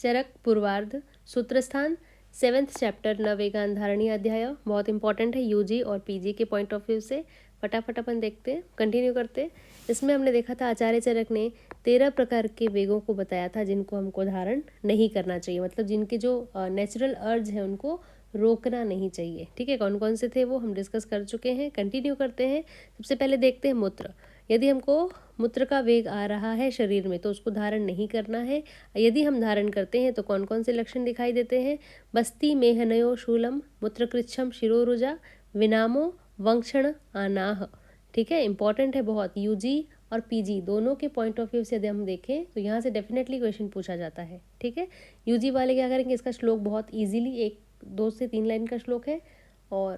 चरक पूर्वार्ध Sutrasthana 7th chapter नवेगान धारणीय अध्याय बहुत इंपॉर्टेंट है यूजी और पीजी के पॉइंट ऑफ व्यू से। फटाफट अपन देखते हैं, कंटिन्यू करते हैं। इसमें हमने देखा था आचार्य चरक ने 13 प्रकार के वेगों को बताया था जिनको हमको धारण नहीं करना चाहिए, मतलब जिनके जो नेचुरल अर्ज है उनको रोकना नहीं चाहिए। ठीक है, कौन कौन से थे वो हम डिस्कस कर चुके हैं, कंटिन्यू करते हैं। सबसे पहले देखते हैं मूत्र। यदि हमको मूत्र का वेग आ रहा है शरीर में तो उसको धारण नहीं करना है। यदि हम धारण करते हैं तो कौन कौन से लक्षण दिखाई देते हैं? बस्ती मेहनयो शूलम मूत्रकृच्छम शिरोरुजा विनामो वंक्षण आनाह। ठीक है, इंपॉर्टेंट है बहुत। यूजी और पीजी दोनों के पॉइंट ऑफ व्यू से यदि हम देखें तो यहाँ से डेफिनेटली क्वेश्चन पूछा जाता है। ठीक है, यूजी वाले क्या करेंगे, इसका श्लोक बहुत इजीली 1 2 से 3 लाइन का श्लोक है और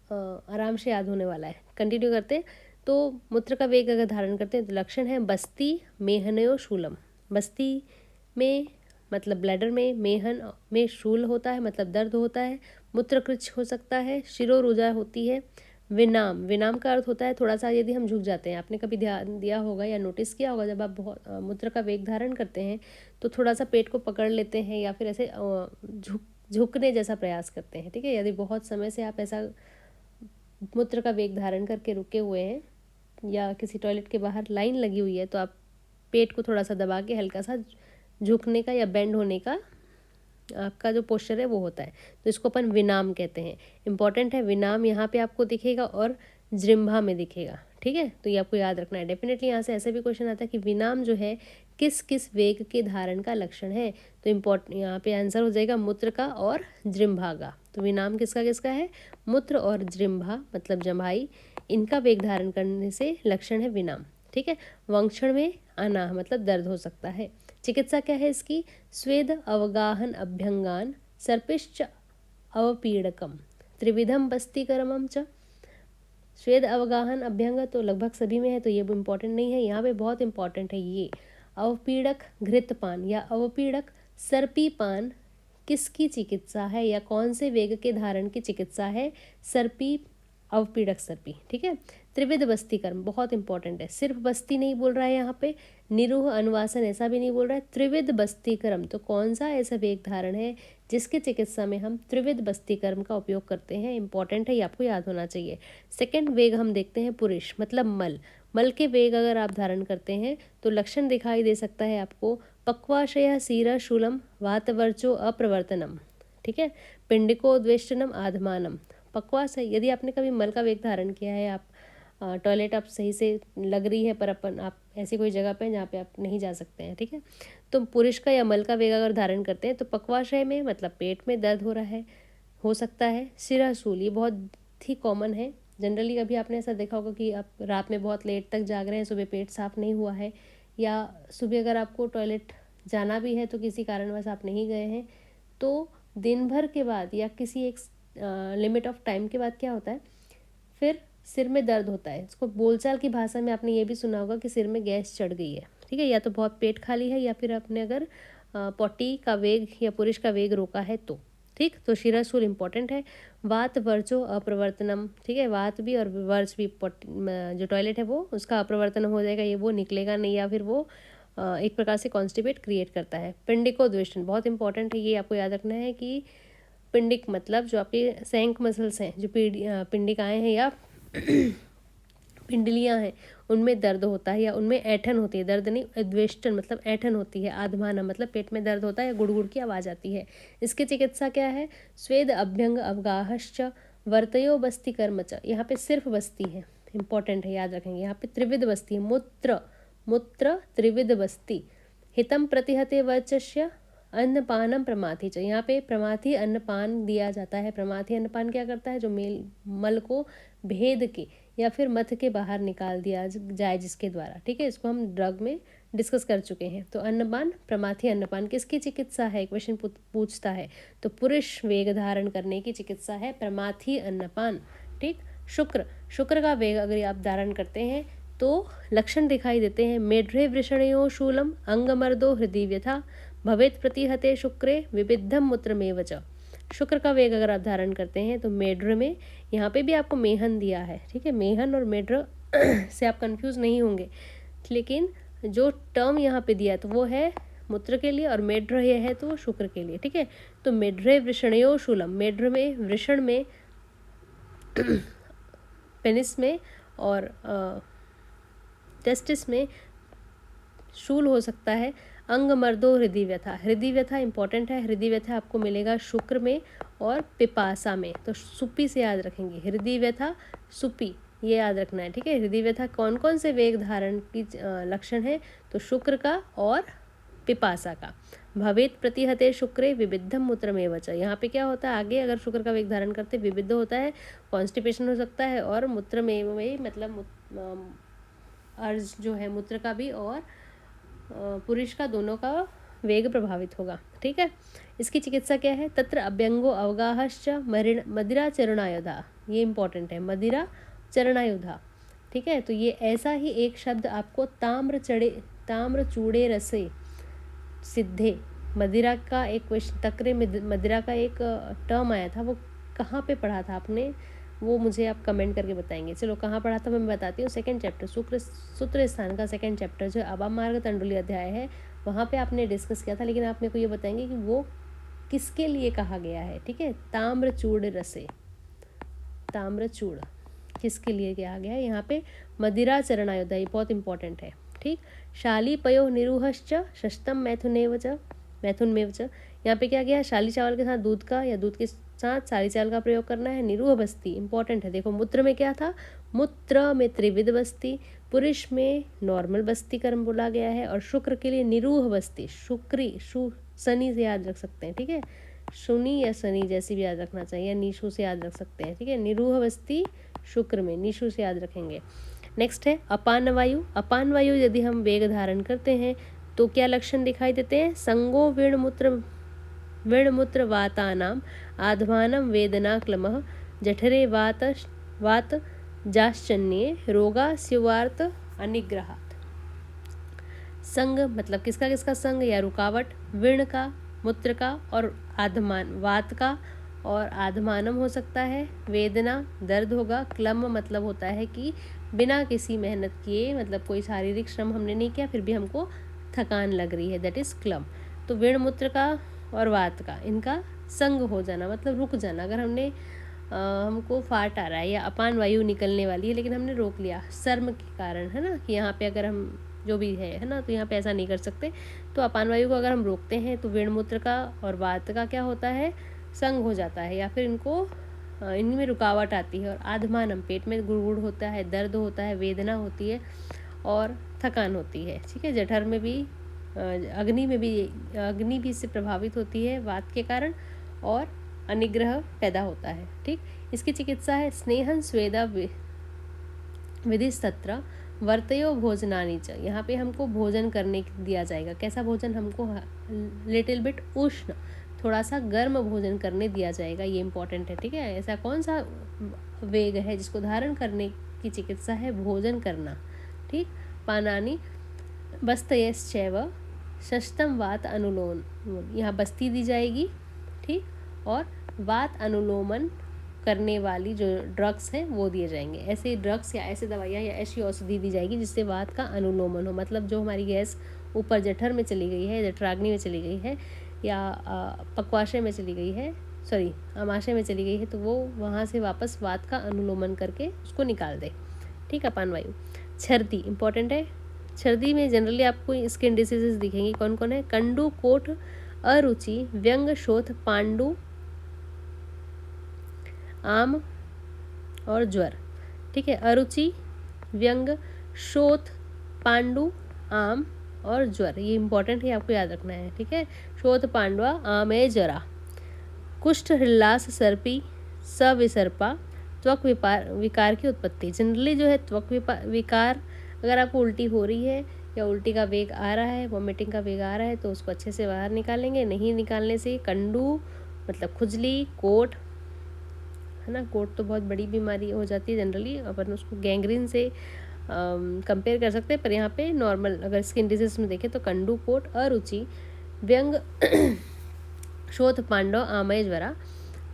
आराम से याद होने वाला है। कंटिन्यू करते हैं। तो मूत्र का वेग अगर धारण करते हैं तो लक्षण है बस्ती मेहनयो शूलम। बस्ती में मतलब ब्लैडर में, मेहन में शूल होता है मतलब दर्द होता है, मूत्रकृच्छ हो सकता है, शिरोरुजा होती है। विनाम, विनाम का अर्थ होता है थोड़ा सा यदि हम झुक जाते हैं। आपने कभी ध्यान दिया होगा या नोटिस किया होगा जब आप बहुत मूत्र का वेग धारण करते हैं तो थोड़ा सा पेट को पकड़ लेते हैं या फिर ऐसे झुकने जैसा प्रयास करते हैं। ठीक है, यदि बहुत समय से आप ऐसा मूत्र का वेग धारण करके रुके हुए हैं या किसी टॉयलेट के बाहर लाइन लगी हुई है तो आप पेट को थोड़ा सा दबा के हल्का सा झुकने का या बेंड होने का आपका जो पोस्चर है वो होता है, तो इसको अपन विनाम कहते हैं। इंपॉर्टेंट है, विनाम यहाँ पे आपको दिखेगा और जृंभा में दिखेगा। ठीक है, तो ये आपको याद रखना है। डेफिनेटली यहाँ से ऐसे भी क्वेश्चन आता है कि विनाम जो है किस किस वेग के धारण का लक्षण है, तो इम्पोर्टेंट यहाँ पे आंसर हो जाएगा मूत्र का और जृंभा का। तो विनाम किसका किसका है? मूत्र और जृंभा मतलब जम्भाई, इनका वेग धारण करने से लक्षण है विनाम। ठीक है, वंक्षण में अनाह मतलब दर्द हो सकता है। चिकित्सा क्या है इसकी? स्वेद अवगाहन अभ्यंगान सर्पिश्च अवपीड़कम त्रिविधम बस्तीकरमम च। स्वेद अवगाहन अभ्यंग तो लगभग सभी में है तो ये भी इम्पोर्टेंट नहीं है, यहाँ पे बहुत इंपॉर्टेंट है ये। अवपीड़क घृतपान या अवपीड़क सर्पीपान किसकी चिकित्सा है या कौन से वेग के धारण की चिकित्सा है? सर्पी, अवपीड़क सर्पी। ठीक है, त्रिविध बस्ती कर्म बहुत इंपॉर्टेंट है। सिर्फ बस्ती नहीं बोल रहा है यहाँ पे, निरूह अनुवासन ऐसा भी नहीं बोल रहा है, त्रिविध बस्ती कर्म। तो कौन सा ऐसा वेग धारण है जिसके चिकित्सा में हम त्रिविध बस्ती कर्म का उपयोग करते हैं? इंपॉर्टेंट है, ये आपको याद होना चाहिए। सेकेंड वेग हम देखते हैं पुरुष मतलब मल। मल के वेग अगर आप धारण करते हैं तो लक्षण दिखाई दे सकता है आपको पक्वाशय सीरा शूलम वातवर्चो अप्रवर्तनम। ठीक है, पिंडिको द्वेष्टनम आधमानम। पक्वास है, यदि आपने कभी मल का वेग धारण किया है, आप टॉयलेट आप सही से लग रही है पर अपन आप ऐसी कोई जगह पे जहाँ पे आप नहीं जा सकते हैं। ठीक है, तो पुरुष का या मल का वेग अगर धारण करते हैं तो पक्वाशय में मतलब पेट में दर्द हो रहा है, हो सकता है। सिराशूल, ये बहुत ही कॉमन है। जनरली कभी आपने ऐसा देखा होगा कि आप रात में बहुत लेट तक जाग रहे हैं, सुबह पेट साफ नहीं हुआ है, या सुबह अगर आपको टॉयलेट जाना भी है तो किसी कारणवश आप नहीं गए हैं तो दिन भर के बाद या किसी एक लिमिट ऑफ टाइम के बाद क्या होता है, फिर सिर में दर्द होता है। इसको बोलचाल की भाषा में आपने ये भी सुना होगा कि सिर में गैस चढ़ गई है। ठीक है, या तो बहुत पेट खाली है या फिर आपने अगर पॉटी का वेग या पुरुष का वेग रोका है तो। ठीक, तो शिराशूल इंपॉर्टेंट है। वात वर्चो अप्रवर्तनम। ठीक है, वात भी और वर्च भी जो टॉयलेट है वो उसका अप्रवर्तन हो जाएगा, ये वो निकलेगा नहीं या फिर वो एक प्रकार से कॉन्स्टिपेट क्रिएट करता है। पिंडिको द्वेष्टन बहुत इंपॉर्टेंट है, ये आपको याद रखना है कि पिंडिक मतलब जो आपके सैंक मसल्स हैं, जो पिंडिकाएँ हैं या पिंडलियाँ हैं, उनमें दर्द होता है या उनमें ऐठन होती है। दर्द नहीं, द्वेष्टन मतलब ऐठन होती है। आधमाना मतलब पेट में दर्द होता है या गुड़गुड़ की आवाज़ आती है। इसकी चिकित्सा क्या है? स्वेद अभ्यंग अवगाहश्च वर्तयो बस्ती कर्म च। यहाँ पे सिर्फ बस्ती है, इंपॉर्टेंट है, याद रखेंगे। यहाँ पे त्रिविध बस्ती है, मूत्र मूत्र त्रिविध बस्ती। हितम प्रतिहते वचस्य अन्नपानम प्रमाथि च। यहाँ पे प्रमाथि अन्नपान दिया जाता है। प्रमाथि अन्नपान क्या करता है? जो मल को भेद के या फिर मथ के बाहर निकाल दिया जाए जिसके द्वारा। ठीक है, इसको हम ड्रग में डिस्कस कर चुके हैं। तो अन्नपान, प्रमाथि अन्नपान किसकी चिकित्सा है? क्वेश्चन पूछता है तो पुरुष वेग धारण करने की चिकित्सा है प्रमाथि अन्नपान। ठीक, शुक्र, शुक्र का वेग अगर आप धारण करते हैं तो लक्षण दिखाई देते हैं मेढ्रे वृषणयो शूलम अंगमर्दो हृदय व्यथा भवेत प्रतिहते शुक्रे विविधम मूत्रमेव च। शुक्र का वेग अगर आप धारण करते हैं तो मेढ्र में, यहाँ पे भी आपको मेहन दिया है। ठीक है, मेहन और मेढ्र से आप कंफ्यूज नहीं होंगे, लेकिन जो टर्म यहाँ पे दिया है तो वो है मूत्र के लिए और मेढ्र ये है तो वो शुक्र के लिए, ठीक है। तो मेढ्रे वृषणयो शूलम, मेढ्र में, वृषण में पेनिस में और टेस्टिस में शूल हो सकता है। अंग मर्दो हृदय व्यथा, हृदय व्यथा इंपॉर्टेंट है, हृदय व्यथा आपको मिलेगा शुक्र में और पिपासा में, तो सुपी से याद रखेंगे, हृदय व्यथा सुपी ये याद रखना है, ठीक है। हृदय व्यथा कौन कौन से वेग धारण की लक्षण है, तो शुक्र का और पिपासा का। भवेत प्रतिहते शुक्रे विविधम मूत्रमेव च, यहाँ पे क्या होता है आगे, अगर शुक्र का वेग धारण करते विविध होता है, कॉन्स्टिपेशन हो सकता है, और मूत्रमेव में मतलब अर्ज जो है मूत्र का भी और पुरुष का दोनों का वेग प्रभावित होगा, ठीक है। इसकी चिकित्सा क्या है, तत्र अभ्यंगो अवगाहश्च मदिरा चरणायुधा, ये इंपॉर्टेंट है, मदिरा चरणायुधा, ठीक है। तो ये ऐसा ही एक शब्द आपको ताम्र चूड़े रसे सिद्धे, मदिरा का एक क्वेश्चन, तक्रे मदिरा का एक टर्म आया था, वो कहाँ पे पढ़ा था आपने, वो मुझे आप कमेंट करके बताएंगे। चलो कहाँ पढ़ा था मैं बताती हूँ, सेकंड चैप्टर सूत्र स्थान का सेकंड चैप्टर जो अवाम मार्ग तंडुली अध्याय है, वहाँ पे आपने डिस्कस किया था, लेकिन आप मेरे को ये बताएंगे कि वो किसके लिए कहा गया है, ठीक है। ताम्रचूड़ रसे, ताम्रचूड़ किसके लिए कहा गया है, यहाँ पे मदिरा चरणायुधा, ये बहुत इंपॉर्टेंट है, ठीक। शाली पयो निरूहश्च शस्तम मैथुनेव च, मैथुन में च, यहाँ पे क्या गया है, शाली चावल के साथ दूध का या दूध के साथ शाली चावल का प्रयोग करना है। निरूह बस्ती इंपॉर्टेंट है, देखो मूत्र में क्या था, मूत्र में त्रिविध बस्ती, पुरुष में नॉर्मल बस्ती कर्म बोला गया है, और शुक्र के लिए निरूह बस्ती, शुक्री शनि से याद रख सकते हैं, ठीक है, शुनि या शनि जैसे भी याद रखना चाहिए, या नीशु से याद रख सकते हैं, ठीक है। निरूह बस्ती शुक्र में, नीशु से याद रखेंगे। नेक्स्ट है अपान वायु, अपान वायु यदि हम वेग धारण करते हैं तो क्या लक्षण दिखाई देते हैं, संगो विणमूत्र वातानाम आध्वानम वेदना क्लमः जठरे वात जाश्चन्ये रोगा स्युवार्त अनिग्रहात्। संग मतलब किसका किसका संग या रुकावट, विण का, मूत्र का और वात का और आधमानम हो सकता है, वेदना दर्द होगा, क्लम मतलब होता है कि बिना किसी मेहनत किए, मतलब कोई शारीरिक श्रम हमने नहीं किया फिर भी हमको थकान लग रही है, दैट इज़ क्लम। तो विण मूत्र का और वात का इनका संग हो जाना मतलब रुक जाना, अगर हमने हमको फाट आ रहा है या अपान वायु निकलने वाली है लेकिन हमने रोक लिया शर्म के कारण, है ना, कि यहाँ पे अगर हम जो भी है ना, तो यहाँ पे ऐसा नहीं कर सकते, तो अपान वायु को अगर हम रोकते हैं तो विण मूत्र का और वात का क्या होता है, संग हो जाता है, या फिर इनको इनमें रुकावट आती है, और आधमानम पेट में गुड़गुड़ होता है, दर्द होता है, वेदना होती है और थकान होती है, ठीक है। जठर में भी अग्नि भी इससे प्रभावित होती है वात के कारण, और अनिग्रह पैदा होता है, ठीक। इसकी चिकित्सा है स्नेहन स्वेदा विधिस्तत्र वर्तयो भोजनानि च, यहाँ पे हमको भोजन करने दिया जाएगा, कैसा भोजन, हमको लिटिल बिट उष्ण, थोड़ा सा गर्म भोजन करने दिया जाएगा, ये इंपॉर्टेंट है, ठीक है। ऐसा कौन सा वेग है जिसको धारण करने की चिकित्सा है, भोजन करना, ठीक। पानानि बस्तयश्चैव शस्तम वात अनुलोम, यहाँ बस्ती दी जाएगी, ठीक, और वात अनुलोमन करने वाली जो ड्रग्स हैं वो दिए जाएंगे, ऐसे ड्रग्स या ऐसे दवाइयाँ या ऐसी औषधि दी जाएगी जिससे वात का अनुलोमन हो, मतलब जो हमारी गैस ऊपर जठर में चली गई है, जठराग्नि में चली गई है या पक्वाशय में चली गई है, सॉरी आमाशय में चली गई है, तो वो वहाँ से वापस वात का अनुलोमन करके उसको निकाल दे, ठीक। अपान वायु। छर्दी इंपॉर्टेंट है, छर्दी में जनरली आपको स्किन डिसीजेस दिखेंगी, कौन कौन है, कंडू, कोठ, अरुचि, व्यंग, शोथ, पांडु, आम और ज्वर, ठीक है। अरुचि, व्यंग, शोथ, पांडु, आम और ज्वर, ये इंपॉर्टेंट है, आपको याद रखना है, ठीक है। शोथ, पांडवा, आम है, जरा। कुष्ठ, हृल्लास, सर्पी, सविसर्पा, त्वक विकार की उत्पत्ति, जनरली जो है त्वक विकार, अगर आपको उल्टी हो रही है या उल्टी का वेग आ रहा है, वॉमिटिंग का वेग आ रहा है, तो उसको अच्छे से बाहर निकालेंगे, नहीं निकालने से कंडू मतलब खुजली, कोट, है ना, कोट तो बहुत बड़ी बीमारी हो जाती है जनरली, अपन उसको गैंग्रीन से कंपेयर कर सकते हैं, पर यहाँ पे नॉर्मल अगर स्किन डिजीज में देखें तो कंडू, कोट, अरुचि, व्यंग, शोथ, पांडव, आमय, ज्वरा,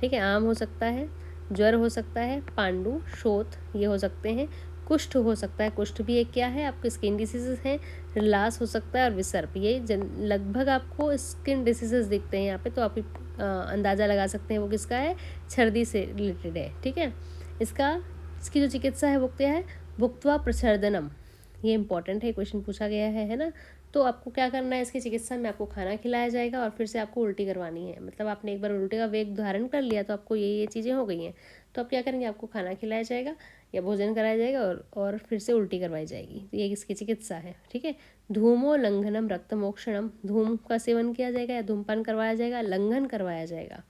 ठीक है। आम हो सकता है, ज्वर हो सकता है, पांडु, शोथ ये हो सकते हैं, कुष्ठ हो सकता है, कुष्ठ भी एक क्या है, आपको स्किन डिसीजेज है। लास हो सकता है और विसर्प, ये लगभग आपको स्किन डिसीजेज दिखते हैं यहाँ पे, तो आप अंदाज़ा लगा सकते हैं वो किसका है, छर्दी से रिलेटेड है। ठीक है, इसकी जो चिकित्सा है वो क्या है, भुक्त्वा प्रच्छर्दनम। ये इंपॉर्टेंट है, क्वेश्चन पूछा गया है ना। तो आपको क्या करना है, इसकी चिकित्सा में आपको खाना खिलाया जाएगा और फिर से आपको उल्टी करवानी है। मतलब आपने एक बार उल्टी का वेग धारण कर लिया तो आपको ये चीज़ें हो गई हैं, तो आप क्या करेंगे, आपको खाना खिलाया जाएगा या भोजन कराया जाएगा और फिर से उल्टी करवाई जाएगी। तो ये इसकी चिकित्सा है। ठीक है, धूमोल्लंघनम रक्तमोक्षणम, धूम का सेवन किया जाएगा या धूमपान करवाया जाएगा, लंघन करवाया जाएगा।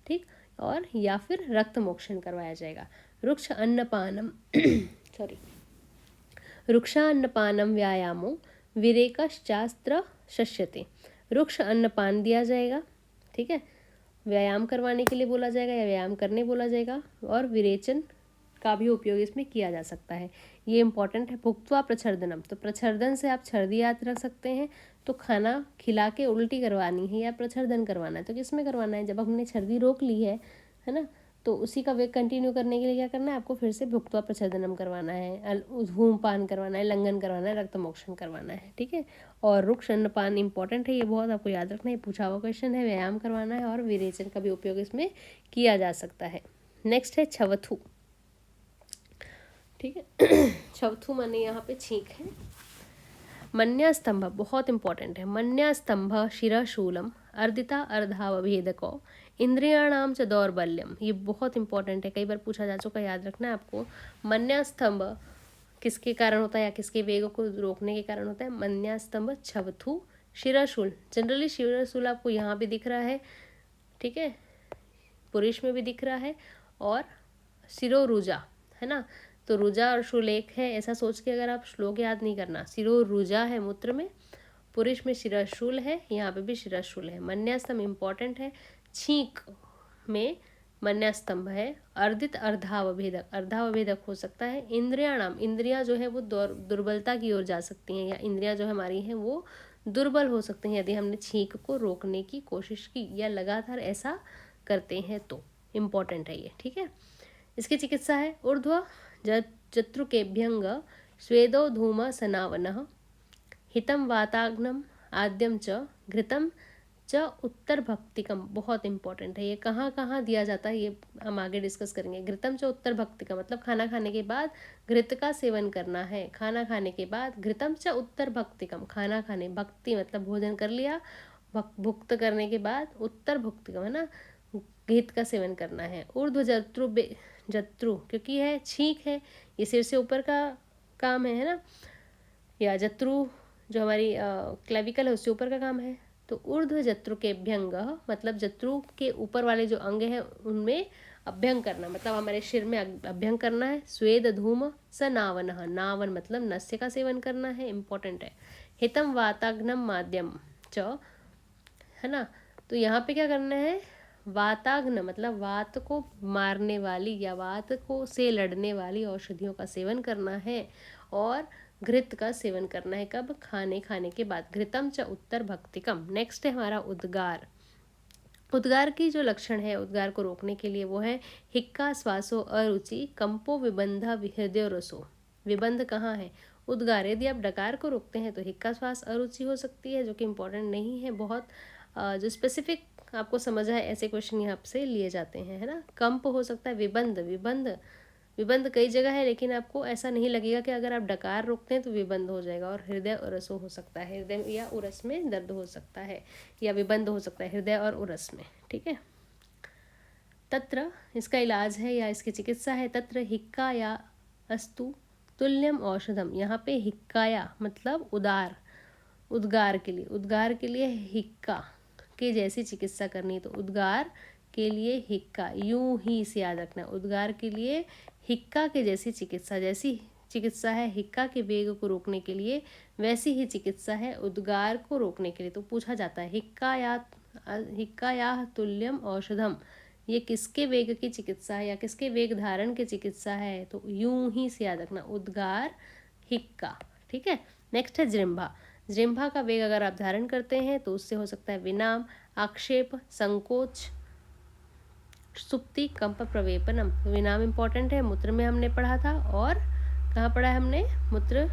ठीक, और या फिर रक्त मोक्षण करवाया जाएगा। रुक्ष अन्नपानम सॉरी रुक्षान्नपानम व्यायामो विरेकश्चास्त्र शस्यते। रुक्ष अन्नपान दिया जाएगा, ठीक है, व्यायाम करवाने के लिए बोला जाएगा या व्यायाम करने बोला जाएगा, और विरेचन का भी उपयोग इसमें किया जा सकता है। ये इंपॉर्टेंट है। भुक्त्वा प्रच्छर्दनम, तो प्रच्छर्दन से आप छर्दी याद रख सकते हैं। तो खाना खिला के उल्टी करवानी है या प्रच्छर्दन करवाना है, तो किस में करवाना है, जब हमने छर्दी रोक ली है ना, तो उसी का वेग कंटिन्यू करने के लिए क्या करना है, आपको फिर से भुक्त्वा प्रच्छर्दनम करवाना है, धूमपान करवाना है, लंघन करवाना है, रक्त मोक्षण करवाना है। ठीक है, और रुक्ष अन्नपान इंपॉर्टेंट है, ये बहुत आपको याद रखना है, पूछा हुआ क्वेश्चन है। व्यायाम करवाना है और विरेचन का भी उपयोग इसमें किया जा सकता है। नेक्स्ट है छवथु। ठीक है छवथु माने यहाँ पे छींक है। मन्यास्तंभ बहुत इंपॉर्टेंट है। मन्यास्तंभ शिरशूलम अर्दिता अर्धावभेदको इंद्रियाणाम च दौर्बल्यम, ये बहुत इंपॉर्टेंट है, कई बार पूछा जा चुका, याद रखना है आपको। मन्यास्तंभ किसके कारण होता है या किसके वेग को रोकने के कारण होता है, मन्यास्तंभ छवथु शिरशूल। जनरली शिरशूल आपको यहाँ भी दिख रहा है, ठीक है, पुरुष में भी दिख रहा है, और शिरोरुजा है ना, तो रुजा और शूल एक है, ऐसा सोच के अगर आप श्लोक याद नहीं करना। शिरोरुजा है मूत्र में, पुरुष में शिरशूल है, यहाँ पे भी शिरशूल है। मन्यास्तंभ इंपॉर्टेंट है। छींक में मन्यास्तंभ है। अर्दित अर्धावभेदक, अर्धावभेदक हो सकता है। इंद्रियाणाम, इंद्रियां जो है वो दुर्बलता की ओर जा सकती हैं, या इंद्रियां जो हमारी हैं वो दुर्बल हो सकती हैं यदि हमने छींक को रोकने की कोशिश की या लगातार ऐसा करते हैं तो। इम्पॉर्टेंट है ये। ठीक है, इसकी चिकित्सा है ऊर्ध्व जत्रुकेभ्यंग स्वेदो धूम सनावनः हितम वाताग्नम आद्यम च घृतम च उत्तर भक्तिकम। बहुत इंपॉर्टेंट है, ये कहाँ कहाँ दिया जाता है ये हम आगे डिस्कस करेंगे। घृतम च उत्तर भक्तिकम मतलब खाना खाने के बाद घृत का सेवन करना है। खाना खाने के बाद घृतम च उत्तर भक्तिकम, खाना खाने, भक्ति मतलब भोजन कर लिया, भुक्त करने के बाद उत्तर भक्तिकम है ना, घृत का सेवन करना है। ऊर्ध्व जत्रु क्योंकि है छींक है, ये सिर से ऊपर का काम है ना, या जत्रु जो हमारी क्लेविकल है उससे ऊपर का काम है। तो ऊर्ध्व जत्रु के अभ्यंग मतलब जत्रु के ऊपर वाले जो अंग हैं उनमें अभ्यंग करना, मतलब हमारे सिर में अभ्यंग करना है। स्वेद धूम स नावन, नावन मतलब नस्य का सेवन करना है, इंपॉर्टेंट है। हितम वाताग्नम माध्यम च है ना, तो यहाँ पे क्या करना है, वाताग्न मतलब वात को मारने वाली या वात को से लड़ने वाली औषधियों का सेवन करना है, और घृत का सेवन करना है। कब, खाने के बाद। घृतम च उत्तर भक्तिकम। नेक्स्ट है हमारा उद्गार। उद्गार की जो लक्षण है उद्गार को रोकने के लिए वो है हिक्का श्वासो अरुचि कंपो विबंधा हृदय रसो। विबंध कहाँ है, उद्गार। यदि आप डकार को रोकते हैं तो हिक्का श्वास अरुचि हो सकती है, जो कि इंपॉर्टेंट नहीं है बहुत। जो स्पेसिफिक आपको समझ है ऐसे क्वेश्चन यहाँ से लिए जाते हैं, है ना। कंप हो सकता है। विबंध, विबंध विबंध कई जगह है, लेकिन आपको ऐसा नहीं लगेगा कि अगर आप डकार रोकते हैं तो विबंध हो जाएगा। और हृदय उरसो हो सकता है, हृदय या उरस में दर्द हो सकता है, या विबंध हो सकता है हृदय और उरस में। ठीक है, तत्र इसका इलाज है या इसकी चिकित्सा है। तत्र हिक्काया अस्तु तुल्यम औषधम। यहाँ पे हिक्काया मतलब उदार, उद्गार के लिए, उद्गार के लिए हिक्का के जैसी चिकित्सा करनी है। तो उद्गार के लिए हिक्का, यूं ही इसे याद रखना, उद्गार के लिए हिक्का के जैसी चिकित्सा। जैसी चिकित्सा है हिक्का के वेग को रोकने के लिए, वैसी ही चिकित्सा है उद्गार को रोकने के लिए। तो पूछा जाता है हिक्का या तुल्यम औषधम, ये किसके वेग की चिकित्सा है या किसके वेग धारण की चिकित्सा है, तो यूं ही से याद रखना, उद्गार हिक्का। ठीक है, नेक्स्ट है जृंभा। जृंभा का वेग अगर आप धारण करते हैं तो उससे हो सकता है विनाम, आक्षेप, संकोच, सुप्ति, कंप, प्रवेपनम। विनाम इंपॉर्टेंट है, मूत्र में हमने पढ़ा था, और कहाँ पढ़ा है हमने? मूत्र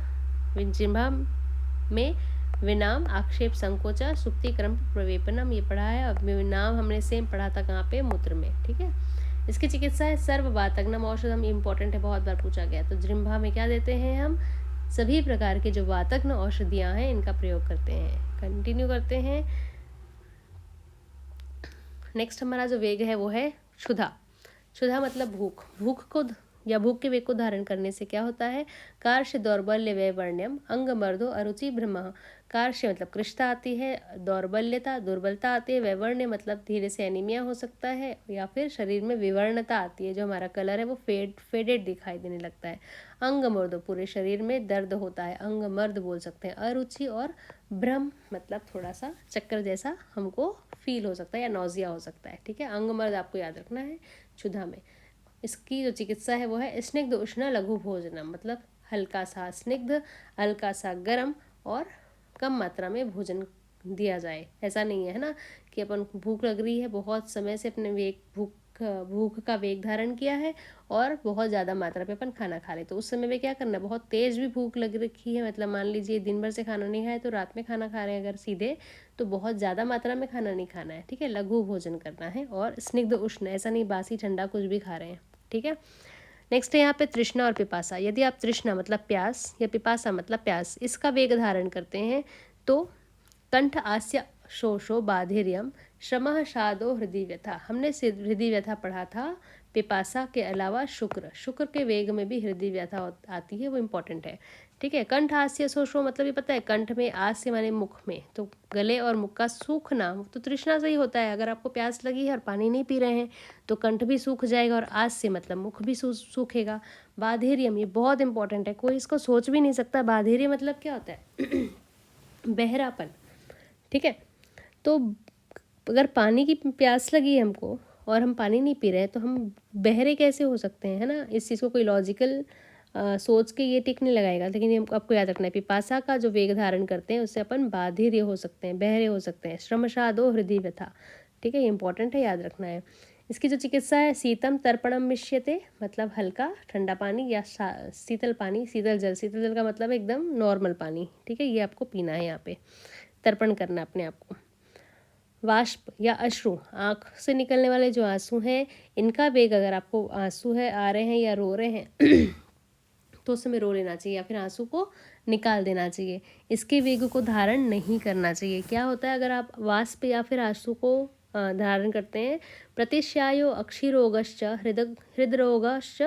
जिह्वा में विनाम आक्षेप संकोचा सुप्ति क्रम प्रवेपनम, ये पढ़ा है। अब विनाम हमने सेम पढ़ा था कहाँ पे? मूत्र में, ठीक है। इसकी चिकित्सा है सर्ववातग्नम औषधम, इम्पोर्टेंट है, बहुत बार पूछा गया। तो जिह्वा में क्या देते हैं हम? सभी प्रकार के जो वातग्न औषधियाँ हैं इनका प्रयोग करते हैं। कंटिन्यू करते हैं। नेक्स्ट हमारा जो वेग है वो है क्षुधा। क्षुधा मतलब भूख। भूख को या भूख के वेग को धारण करने से क्या होता है? कार्श्य दौर्बल्य वैवर्ण्यम अंग मर्दो अरुचि भ्रम। कार्श्य मतलब कृष्णता आती है, दौर्बल्यता दुर्बलता आती है, वैवर्ण्य मतलब धीरे से एनीमिया हो सकता है, या फिर शरीर में विवर्णता आती है, जो हमारा कलर है वो फेडेड दिखाई देने लगता है। अंग मर्दो पूरे शरीर में दर्द होता है, अंग मर्द बोल सकते हैं। अरुचि और भ्रम मतलब थोड़ा सा चक्कर जैसा हमको फील हो सकता है या नौजिया हो सकता है, ठीक है। अंग मर्द आपको याद रखना है क्षुधा में। इसकी जो चिकित्सा है वो है स्निग्ध उष्ण लघु भोजनम, मतलब हल्का सा स्निग्ध, हल्का सा गर्म और कम मात्रा में भोजन दिया जाए। ऐसा नहीं है ना कि अपन भूख लग रही है, बहुत समय से अपने भूख का वेग धारण किया है और बहुत ज़्यादा मात्रा पे अपन खाना खा ले, तो उस समय में क्या करना है? बहुत तेज़ भी भूख लग रखी है, मतलब मान लीजिए दिन भर से खाना नहीं खाया तो रात में खाना खा रहे हैं अगर सीधे, तो बहुत ज़्यादा मात्रा में खाना नहीं खाना है, ठीक है। लघु भोजन करना है और स्निग्ध उष्ण, ऐसा नहीं बासी ठंडा कुछ भी खा रहे हैं, ठीक है। नेक्स्ट है यहाँ पे तृष्णा और पिपासा। यदि आप तृष्णा मतलब प्यास या पिपासा मतलब प्यास, इसका वेग धारण करते हैं तो कंठ आस्य शोषो बाधिर्यम श्रमः शादो हृदय व्यथा। हमने हृदय व्यथा पढ़ा था। पिपासा के अलावा शुक्र के वेग में भी हृदय व्यथा आती है, वो इम्पोर्टेंट है, ठीक है। कंठ आस्य शोषो मतलब ये पता है, कंठ में आस्य माने मुख में, तो गले और मुख का सूखना तो तृष्णा से ही होता है। अगर आपको प्यास लगी है और पानी नहीं पी रहे हैं तो कंठ भी सूख जाएगा और आस्य मतलब मुख भी सूखेगा। बाधिर्यम ये बहुत इंपॉर्टेंट है, कोई इसको सोच भी नहीं सकता। बाधिर्य मतलब क्या होता है? बहरापन, ठीक है। तो अगर पानी की प्यास लगी है हमको और हम पानी नहीं पी रहे हैं तो हम बहरे कैसे हो सकते हैं, है ना। इस चीज़ को कोई लॉजिकल सोच के ये टिक नहीं लगाएगा, लेकिन ये आपको याद रखना है। पिपासा का जो वेग धारण करते हैं उससे अपन बाधिर्य हो सकते हैं, बहरे हो सकते हैं। श्रमशादो हृदय व्यथा, ठीक है, ये इंपॉर्टेंट है, याद रखना है। इसकी जो चिकित्सा है शीतम तर्पणम मिश्यते, मतलब हल्का ठंडा पानी या शीतल पानी, शीतल जल का मतलब एकदम नॉर्मल पानी, ठीक है, ये आपको पीना है। यहाँ पे तर्पण करना अपने आप को। वाष्प या अश्रु, आँख से निकलने वाले जो आंसू हैं, इनका वेग, अगर आपको आंसू है आ रहे हैं या रो रहे हैं तो उस समय रो लेना चाहिए या फिर आंसू को निकाल देना चाहिए। इसके वेग को धारण नहीं करना चाहिए। क्या होता है अगर आप वाष्प या फिर आंसू को धारण करते हैं? प्रतिश्यायो अक्षिरोगश्च हृदरोगश्च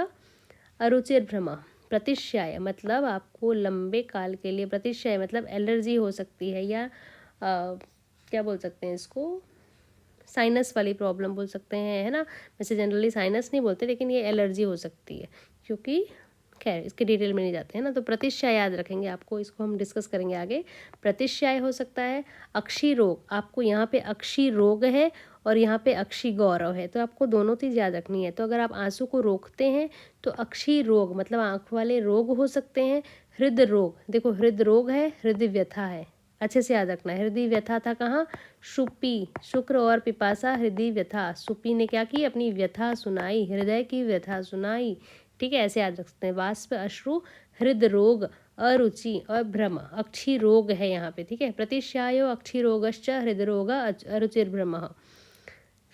अरुचिर्भ्रमा। प्रतिश्याय मतलब आपको लंबे काल के लिए, प्रतिश्याय मतलब एलर्जी हो सकती है, या क्या बोल सकते हैं इसको, साइनस वाली प्रॉब्लम बोल सकते हैं, है ना। वैसे जनरली साइनस नहीं बोलते, लेकिन ये एलर्जी हो सकती है, क्योंकि खैर इसके डिटेल में नहीं जाते हैं ना। तो प्रतिश्याय याद रखेंगे आपको, इसको हम डिस्कस करेंगे आगे। प्रतिश्याय हो सकता है। अक्षी रोग, आपको यहाँ पे अक्षी रोग है और यहाँ पे अक्षी गौरव है, तो आपको दोनों चीज़ याद रखनी है। तो अगर आप आंसू को रोकते हैं तो अक्षी रोग मतलब आँख वाले रोग हो सकते हैं। हृदय रोग, देखो हृदय रोग है, हृदय व्यथा है, अच्छे से याद रखना है। हृदय व्यथा था कहाँ? शुपी, शुक्र और पिपासा हृदय व्यथा। सुपी ने क्या की? अपनी व्यथा सुनाई, हृदय की व्यथा सुनाई, ठीक है, ऐसे याद रख सकते हैं। वाष्प अश्रु हृदय रोग अरुचि और भ्रम, अक्षी रोग है यहाँ पे, ठीक है। प्रतिश्यायो अक्षी रोगश्च हृदय रोग अरुचिर्भ्रम।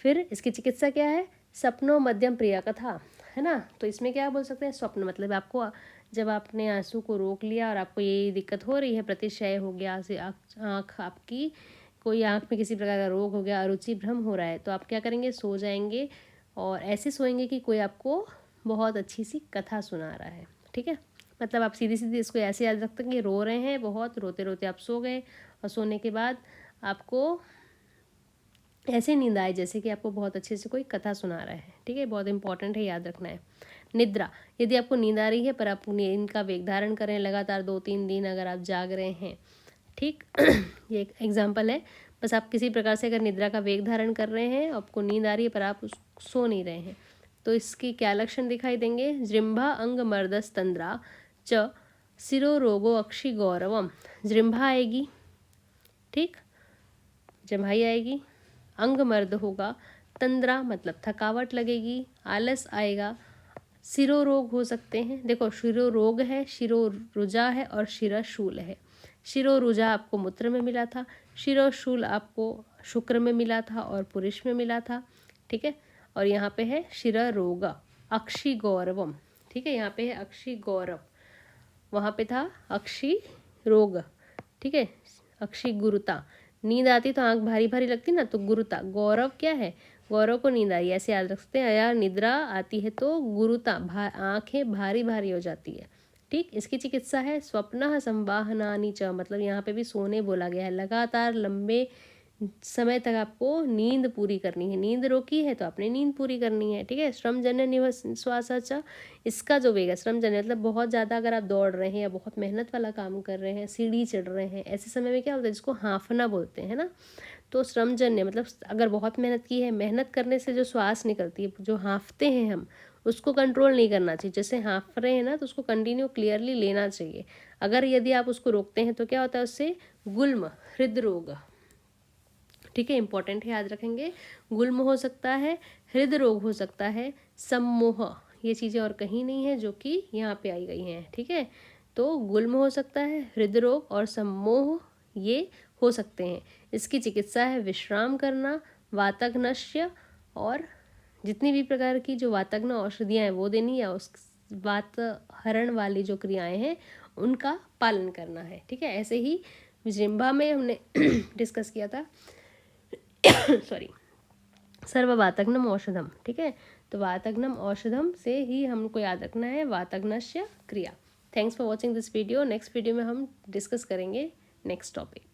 फिर इसकी चिकित्सा क्या है? सपनो मध्यम प्रिया कथा, है ना। तो इसमें क्या बोल सकते हैं? स्वप्न मतलब आपको जब आपने आंसू को रोक लिया और आपको ये दिक्कत हो रही है, प्रतिशय हो गया, आँख आपकी कोई आँख में किसी प्रकार का रोग हो गया, अरुचि भ्रम हो रहा है, तो आप क्या करेंगे? सो जाएंगे और ऐसे सोएंगे कि कोई आपको बहुत अच्छी सी कथा सुना रहा है, ठीक है। मतलब आप सीधी सीधी इसको ऐसे याद रखते हैं कि रो रहे हैं बहुत, रोते रोते आप सो गए और सोने के बाद आपको ऐसे नींद आए जैसे कि आपको बहुत अच्छे से कोई कथा सुना रहा है, ठीक है, बहुत इंपॉर्टेंट है, याद रखना है। निद्रा, यदि आपको नींद आ रही है पर आप नींद का वेग धारण करें लगातार 2-3 दिन, अगर आप जाग रहे हैं, ठीक ये एक एग्जाम्पल है। बस आप किसी प्रकार से अगर निद्रा का वेग धारण कर रहे हैं, आपको नींद आ रही है पर आप सो नहीं रहे हैं, तो इसकी क्या लक्षण दिखाई देंगे? जृंभा अंग मर्दस तंद्रा च सिरो रोगो अक्षी गौरवम। जृंभा आएगी, ठीक, जम्हाई आएगी, अंग मर्द होगा, तंद्रा मतलब थकावट लगेगी, आलस आएगा, शिरोरोग हो सकते हैं। देखो शिरोरोग है, शिरोरुजा है और शिरशूल है। शिरोरुजा आपको मूत्र में मिला था, शिरोशूल आपको शुक्र में मिला था और पुरुष में मिला था, ठीक है। और यहाँ पे है शिररोगा अक्षी गौरवम, ठीक है। यहाँ पे है अक्षी गौरव, वहाँ पे था अक्षी रोग, ठीक है। अक्षी गुरुता, नींद आती तो आंख भारी भारी लगती ना, तो गुरुता। गौरव क्या है, गौरव को नींद आई, ऐसे याद रख सकते हैं। या निद्रा आती है तो गुरुता, आंखें भारी भारी हो जाती है, ठीक। इसकी चिकित्सा है स्वप्न संवाहनानि च, मतलब यहाँ पे भी सोने बोला गया है। लगातार लंबे समय तक आपको नींद पूरी करनी है, नींद रोकी है तो आपने नींद पूरी करनी है, ठीक है। श्रमजन्य निश्वासाचा, इसका जो वेग है, श्रमजन्य मतलब बहुत ज़्यादा अगर आप दौड़ रहे हैं या बहुत मेहनत वाला काम कर रहे हैं, सीढ़ी चढ़ रहे हैं, ऐसे समय में क्या होता है, जिसको हाँफना बोलते हैं ना। तो श्रमजन्य मतलब अगर बहुत मेहनत की है, मेहनत करने से जो श्वास निकलती है, जो हाँफते हैं हम, उसको कंट्रोल नहीं करना चाहिए। जैसे हाँफ रहे हैं ना, तो उसको कंटिन्यू क्लियरली लेना चाहिए। अगर यदि आप उसको रोकते हैं तो क्या होता है, उससे गुल्म हृदरोग, ठीक है, इंपॉर्टेंट है, याद रखेंगे। गुल्म हो सकता है, हृदय रोग हो सकता है, सम्मोह, ये चीज़ें और कहीं नहीं है जो कि यहाँ पे आई गई हैं, ठीक है। तो गुल्म हो सकता है, हृदय रोग और सम्मोह ये हो सकते हैं। इसकी चिकित्सा है विश्राम करना, वातग्नश्य, और जितनी भी प्रकार की जो वातग्न औषधियाँ हैं वो देनी, या उस वात हरण वाली जो क्रियाएं हैं उनका पालन करना है, ठीक है। ऐसे ही विजृंभा में हमने डिस्कस किया था सॉरी, सर्ववातग्नम औषधम, ठीक है। तो वातग्नम औषधम से ही हमको याद रखना है वातग्नस्य क्रिया। Thanks for watching this video. Next video में हम डिस्कस करेंगे नेक्स्ट टॉपिक।